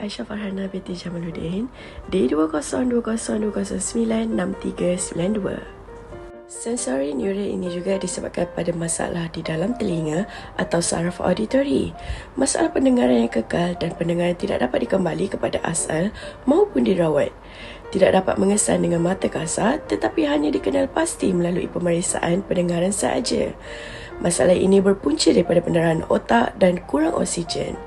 Aisyah Farhana binti Jamaluddin, D20202096392. Sensori neural ini juga disebabkan pada masalah di dalam telinga atau saraf auditory, masalah pendengaran yang kekal dan pendengaran tidak dapat dikembali kepada asal maupun dirawat. Tidak dapat mengesan dengan mata kasar tetapi hanya dikenal pasti melalui pemeriksaan pendengaran sahaja. Masalah ini berpunca daripada pendarahan otak dan kurang oksigen.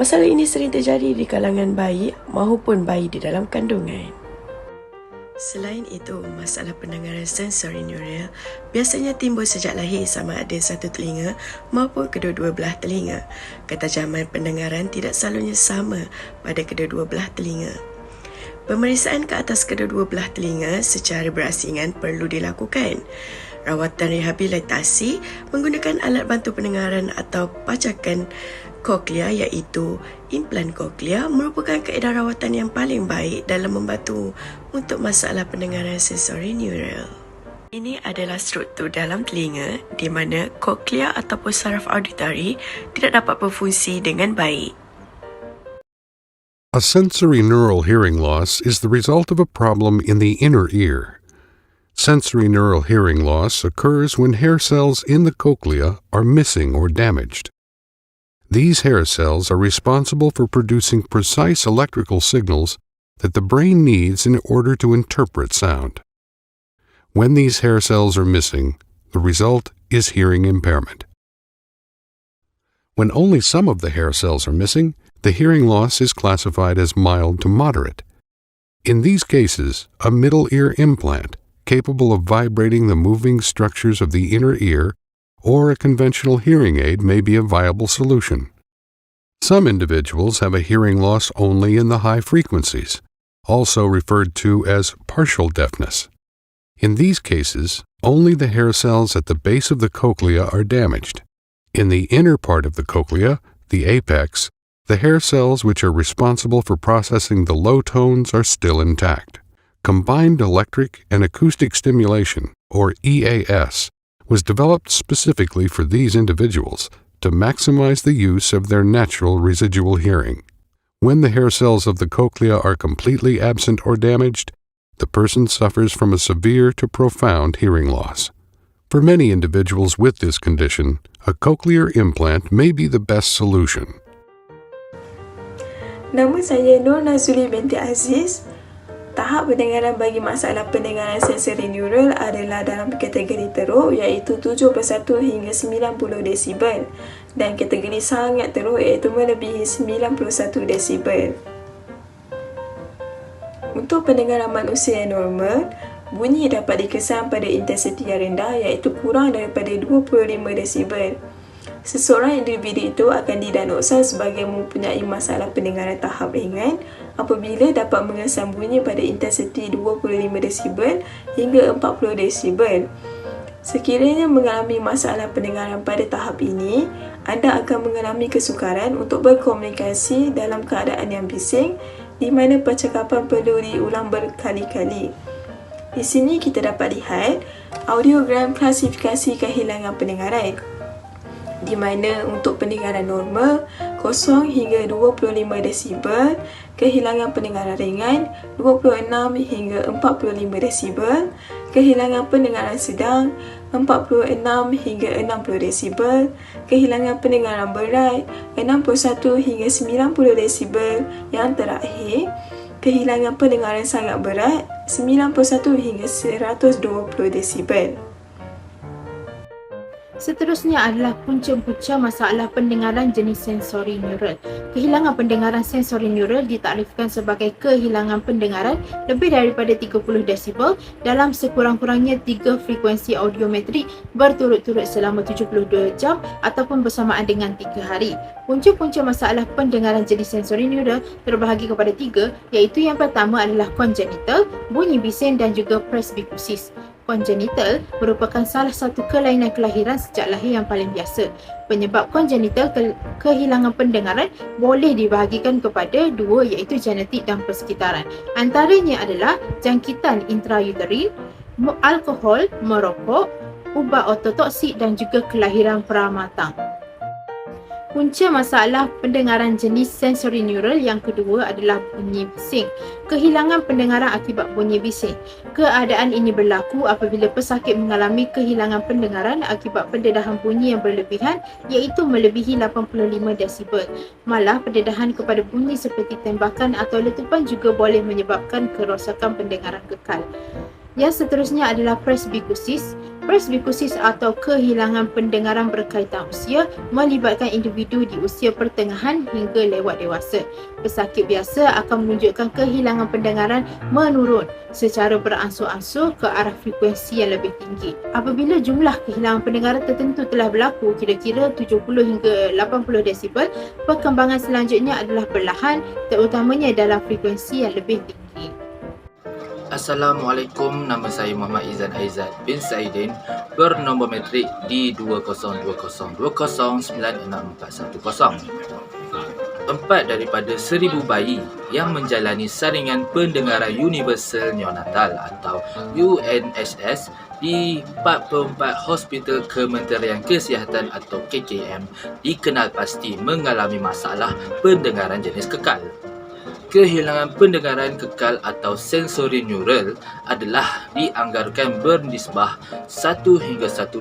Masalah ini sering terjadi di kalangan bayi maupun bayi di dalam kandungan. Selain itu, masalah pendengaran sensori neural biasanya timbul sejak lahir sama ada satu telinga maupun kedua-dua belah telinga. Ketajaman pendengaran tidak selalunya sama pada kedua-dua belah telinga. Pemeriksaan ke atas kedua-dua belah telinga secara berasingan perlu dilakukan. Rawatan rehabilitasi menggunakan alat bantu pendengaran atau pajakan koklia iaitu implan koklia merupakan kaedah rawatan yang paling baik dalam membantu untuk masalah pendengaran sensori neural. Ini adalah struktur dalam telinga di mana koklia ataupun saraf auditory tidak dapat berfungsi dengan baik. A sensory neural hearing loss is the result of a problem in the inner ear. Sensory neural hearing loss occurs when hair cells in the cochlea are missing or damaged. These hair cells are responsible for producing precise electrical signals that the brain needs in order to interpret sound. When these hair cells are missing, the result is hearing impairment. When only some of the hair cells are missing, the hearing loss is classified as mild to moderate. In these cases, a middle ear implant, capable of vibrating the moving structures of the inner ear, or a conventional hearing aid may be a viable solution. Some individuals have a hearing loss only in the high frequencies, also referred to as partial deafness. In these cases, only the hair cells at the base of the cochlea are damaged. In the inner part of the cochlea, the apex, the hair cells which are responsible for processing the low tones are still intact. Combined electric and acoustic stimulation, or EAS, was developed specifically for these individuals to maximize the use of their natural residual hearing. When the hair cells of the cochlea are completely absent or damaged, the person suffers from a severe to profound hearing loss. For many individuals with this condition, a cochlear implant may be the best solution. Nama saya Nur Nazuli binti Aziz. Tahap pendengaran bagi masalah pendengaran sensori neural adalah dalam kategori teruk iaitu 71 hingga 90 desibel dan kategori sangat teruk iaitu melebihi 91 desibel. Untuk pendengaran manusia yang normal, bunyi dapat dikesan pada intensiti yang rendah iaitu kurang daripada 25 desibel. Seseorang individu itu akan didiagnosa sebagai mempunyai masalah pendengaran tahap ringan apabila dapat mengesan bunyi pada intensiti 25 desibel hingga 40 desibel. Sekiranya mengalami masalah pendengaran pada tahap ini, anda akan mengalami kesukaran untuk berkomunikasi dalam keadaan yang bising di mana percakapan perlu diulang berkali-kali. Di sini kita dapat lihat audiogram klasifikasi kehilangan pendengaran, di mana untuk pendengaran normal 0 hingga 25 desibel, kehilangan pendengaran ringan 26 hingga 45 desibel, kehilangan pendengaran sedang 46 hingga 60 desibel, kehilangan pendengaran berat 61 hingga 90 desibel, yang terakhir kehilangan pendengaran sangat berat 91 hingga 120 desibel. Seterusnya adalah punca-punca masalah pendengaran jenis sensori neural. Kehilangan pendengaran sensori neural ditakrifkan sebagai kehilangan pendengaran lebih daripada 30 desibel dalam sekurang-kurangnya 3 frekuensi audiometrik berturut-turut selama 72 jam ataupun bersamaan dengan 3 hari. Punca-punca masalah pendengaran jenis sensori neural terbahagi kepada 3, iaitu yang pertama adalah congenital, bunyi bising dan juga presbikusis. Congenital merupakan salah satu kelainan kelahiran sejak lahir yang paling biasa. Penyebab congenital kehilangan pendengaran boleh dibahagikan kepada 2, iaitu genetik dan persekitaran. Antaranya adalah jangkitan intrauterin, alkohol, merokok, ubat ototoksik dan juga kelahiran pramatang. Punca masalah pendengaran jenis sensory neural yang kedua adalah bunyi bising. Kehilangan pendengaran akibat bunyi bising. Keadaan ini berlaku apabila pesakit mengalami kehilangan pendengaran akibat pendedahan bunyi yang berlebihan iaitu melebihi 85 desibel. Malah pendedahan kepada bunyi seperti tembakan atau letupan juga boleh menyebabkan kerosakan pendengaran kekal. Yang seterusnya adalah presbikusis. Presbikusis atau kehilangan pendengaran berkaitan usia melibatkan individu di usia pertengahan hingga lewat dewasa. Pesakit biasa akan menunjukkan kehilangan pendengaran menurun secara beransur-ansur ke arah frekuensi yang lebih tinggi. Apabila jumlah kehilangan pendengaran tertentu telah berlaku, kira-kira 70 hingga 80 desibel, perkembangan selanjutnya adalah perlahan, terutamanya dalam frekuensi yang lebih tinggi. Assalamualaikum, nama saya Muhammad Izan Aizat bin Saidin, bernombor metrik D2020096410. 4 daripada 1000 bayi yang menjalani saringan pendengaran universal neonatal atau UNHS di 44 Hospital Kementerian Kesihatan atau KKM dikenal pasti mengalami masalah pendengaran jenis kekal. Kehilangan pendengaran kekal atau sensori neural adalah dianggarkan bernisbah 1 hingga 1.5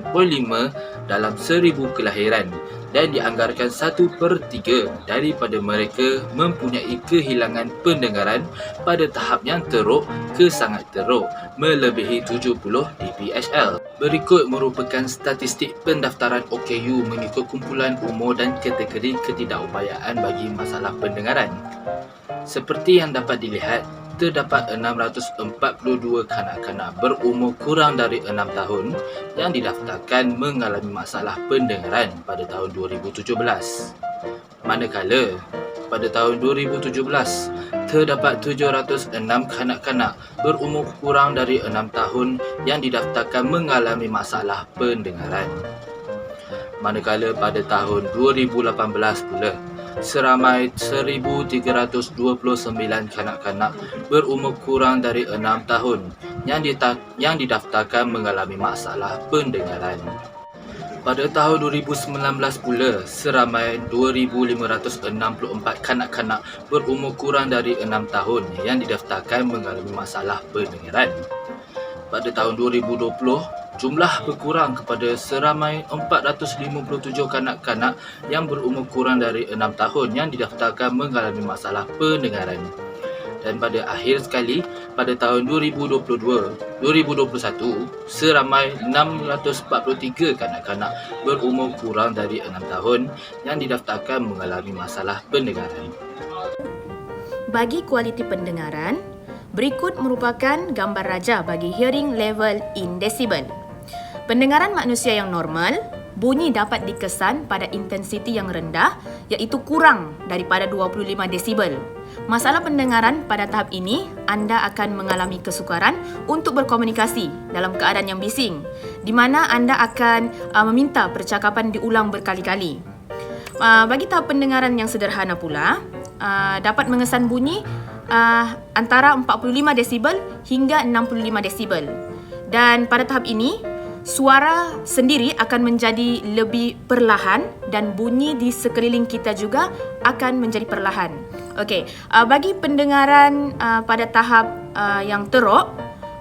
dalam 1000 kelahiran dan dianggarkan 1/3 daripada mereka mempunyai kehilangan pendengaran pada tahap yang teruk ke sangat teruk melebihi 70 dBHL. Berikut merupakan statistik pendaftaran OKU mengikut kumpulan umur dan kategori ketidakupayaan bagi masalah pendengaran. Seperti yang dapat dilihat, terdapat 642 kanak-kanak berumur kurang dari 6 tahun yang didaftarkan mengalami masalah pendengaran pada tahun 2017. Manakala, pada tahun 2017, terdapat 706 kanak-kanak berumur kurang dari 6 tahun yang didaftarkan mengalami masalah pendengaran. Manakala pada tahun 2018 pula, seramai 1,329 kanak-kanak berumur kurang dari 6 tahun yang didaftarkan mengalami masalah pendengaran. Pada tahun 2019 pula, seramai 2,564 kanak-kanak berumur kurang dari 6 tahun yang didaftarkan mengalami masalah pendengaran. Pada tahun 2020, jumlah berkurang kepada seramai 457 kanak-kanak yang berumur kurang dari 6 tahun yang didaftarkan mengalami masalah pendengaran. Dan pada akhir sekali, pada tahun 2021, seramai 643 kanak-kanak berumur kurang dari 6 tahun yang didaftarkan mengalami masalah pendengaran. Bagi kualiti pendengaran, berikut merupakan gambar raja bagi hearing level in decibel. Pendengaran manusia yang normal, bunyi dapat dikesan pada intensiti yang rendah iaitu kurang daripada 25 desibel. Masalah pendengaran pada tahap ini, anda akan mengalami kesukaran untuk berkomunikasi dalam keadaan yang bising, di mana anda akan meminta percakapan diulang berkali-kali. Bagi tahap pendengaran yang sederhana pula, dapat mengesan bunyi antara 45 desibel hingga 65 desibel. Dan pada tahap ini, suara sendiri akan menjadi lebih perlahan dan bunyi di sekeliling kita juga akan menjadi perlahan. Okey, bagi pendengaran pada tahap yang teruk,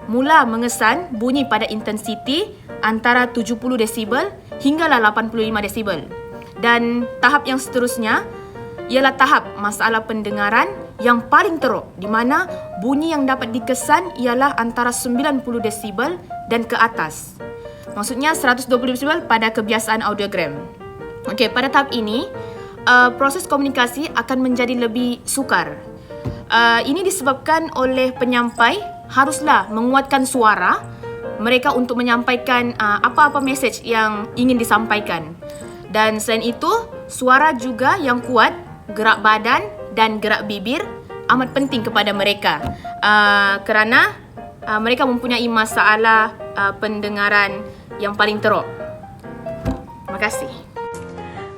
mula mengesan bunyi pada intensiti antara 70 desibel hinggalah 85 desibel. Dan tahap yang seterusnya ialah tahap masalah pendengaran yang paling teruk, di mana bunyi yang dapat dikesan ialah antara 90 desibel dan ke atas. Maksudnya 120 desibel pada kebiasaan audiogram. Okey, pada tahap ini, proses komunikasi akan menjadi lebih sukar. Ini disebabkan oleh penyampai haruslah menguatkan suara mereka untuk menyampaikan apa-apa mesej yang ingin disampaikan. Dan selain itu, suara juga yang kuat, gerak badan dan gerak bibir amat penting kepada mereka. Kerana mereka mempunyai masalah pendengaran yang paling teruk. Terima kasih.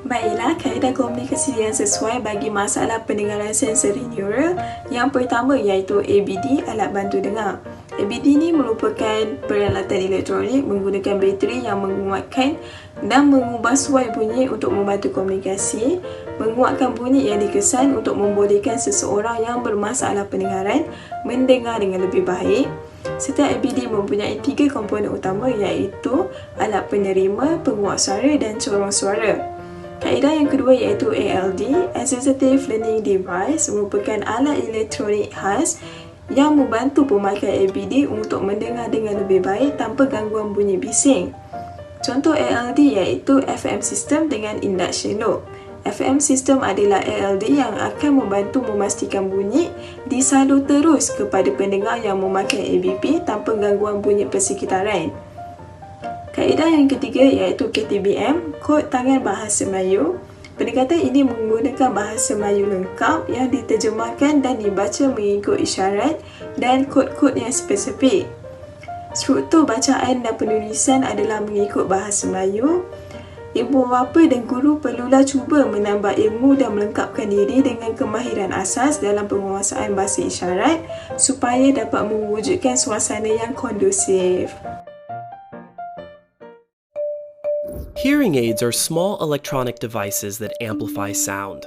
Baiklah, kaedah komunikasi yang sesuai bagi masalah pendengaran sensori neural yang pertama iaitu ABD, alat bantu dengar. ABD ini merupakan peralatan elektronik menggunakan bateri yang menguatkan dan mengubah suai bunyi untuk membantu komunikasi, menguatkan bunyi yang dikesan untuk membolehkan seseorang yang bermasalah pendengaran mendengar dengan lebih baik. Setiap ABD mempunyai 3 komponen utama iaitu alat penerima, penguat suara dan corong suara. Kaedah yang kedua iaitu ALD, Assistive Learning Device, merupakan alat elektronik khas yang membantu pemakai ABD untuk mendengar dengan lebih baik tanpa gangguan bunyi bising. Contoh ALD iaitu FM System dengan induction loop. FM System adalah ALD yang akan membantu memastikan bunyi disalur terus kepada pendengar yang memakai ABP tanpa gangguan bunyi persekitaran. Kaedah yang ketiga iaitu KTBM, Kod Tangan Bahasa Melayu. Pendekatan ini menggunakan bahasa Melayu lengkap yang diterjemahkan dan dibaca mengikut isyarat dan kod-kod yang spesifik. Struktur bacaan dan penulisan adalah mengikut bahasa Melayu. Ibu bapa dan guru perlulah cuba menambah ilmu dan melengkapkan diri dengan kemahiran asas dalam penguasaan bahasa isyarat supaya dapat mewujudkan suasana yang kondusif. Hearing aids are small electronic devices that amplify sound.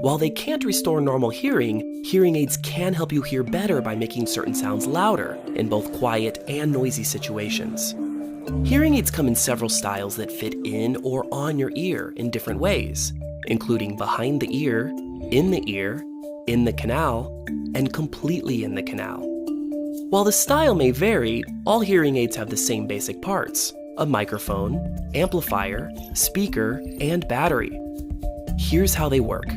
While they can't restore normal hearing, hearing aids can help you hear better by making certain sounds louder in both quiet and noisy situations. Hearing aids come in several styles that fit in or on your ear in different ways, including behind the ear, in the canal, and completely in the canal. While the style may vary, all hearing aids have the same basic parts: a microphone, amplifier, speaker, and battery. Here's how they work.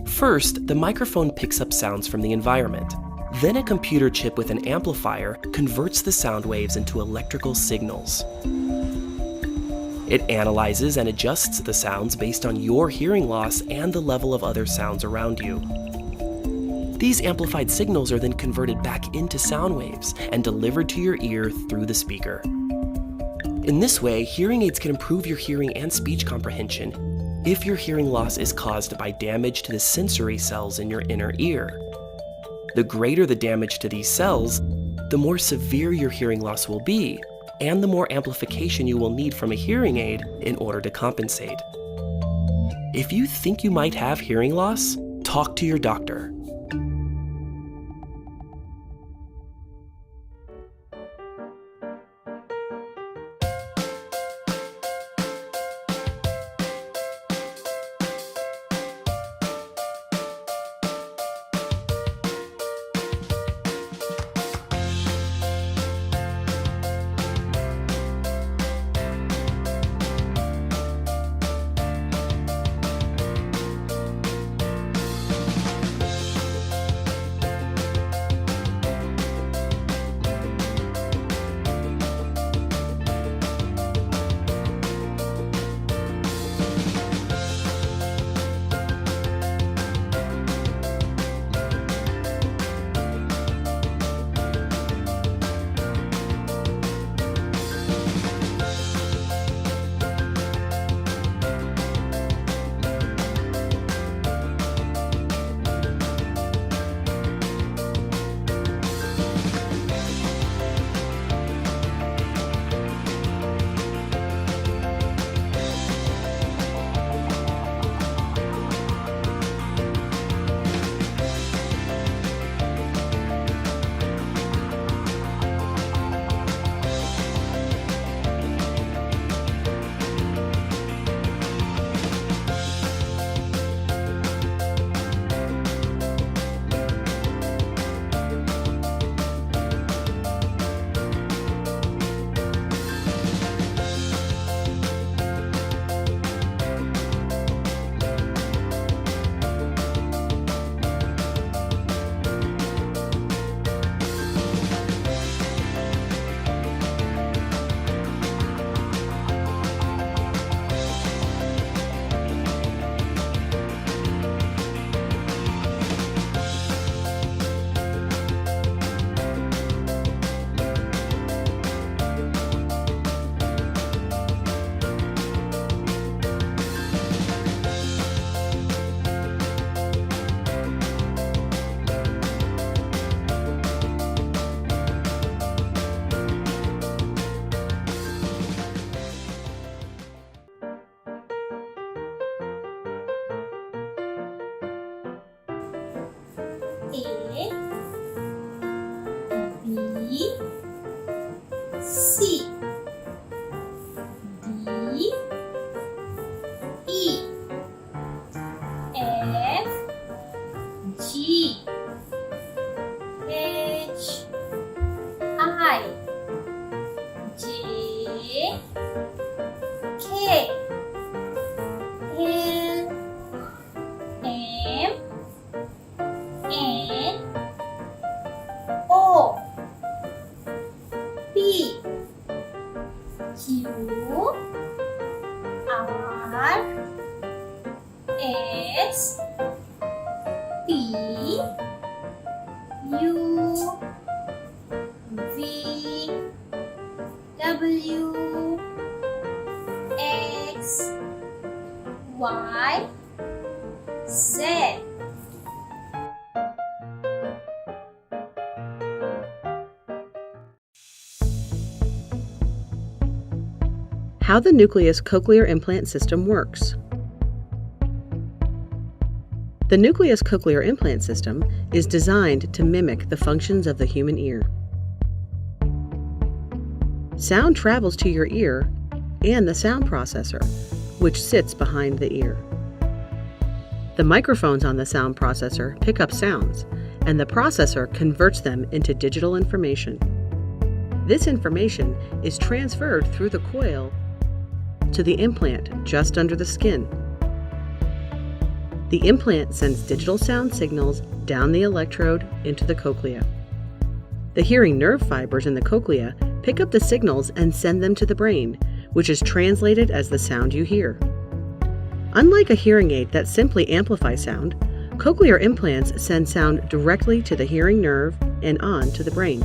First, the microphone picks up sounds from the environment. Then a computer chip with an amplifier converts the sound waves into electrical signals. It analyzes and adjusts the sounds based on your hearing loss and the level of other sounds around you. These amplified signals are then converted back into sound waves and delivered to your ear through the speaker. In this way, hearing aids can improve your hearing and speech comprehension if your hearing loss is caused by damage to the sensory cells in your inner ear. The greater the damage to these cells, the more severe your hearing loss will be, and the more amplification you will need from a hearing aid in order to compensate. If you think you might have hearing loss, talk to your doctor. C, D, E, F, G, H, I, J, K, L, M, N, O, P, Q, R, S, T, U, V, W, X, Y, Z. How the nucleus cochlear implant system works. The nucleus cochlear implant system is designed to mimic the functions of the human ear. Sound travels to your ear and the sound processor, which sits behind the ear. The microphones on the sound processor pick up sounds, and the processor converts them into digital information. This information is transferred through the coil to the implant just under the skin. The implant sends digital sound signals down the electrode into the cochlea. The hearing nerve fibers in the cochlea pick up the signals and send them to the brain, which is translated as the sound you hear. Unlike a hearing aid that simply amplifies sound, cochlear implants send sound directly to the hearing nerve and on to the brain.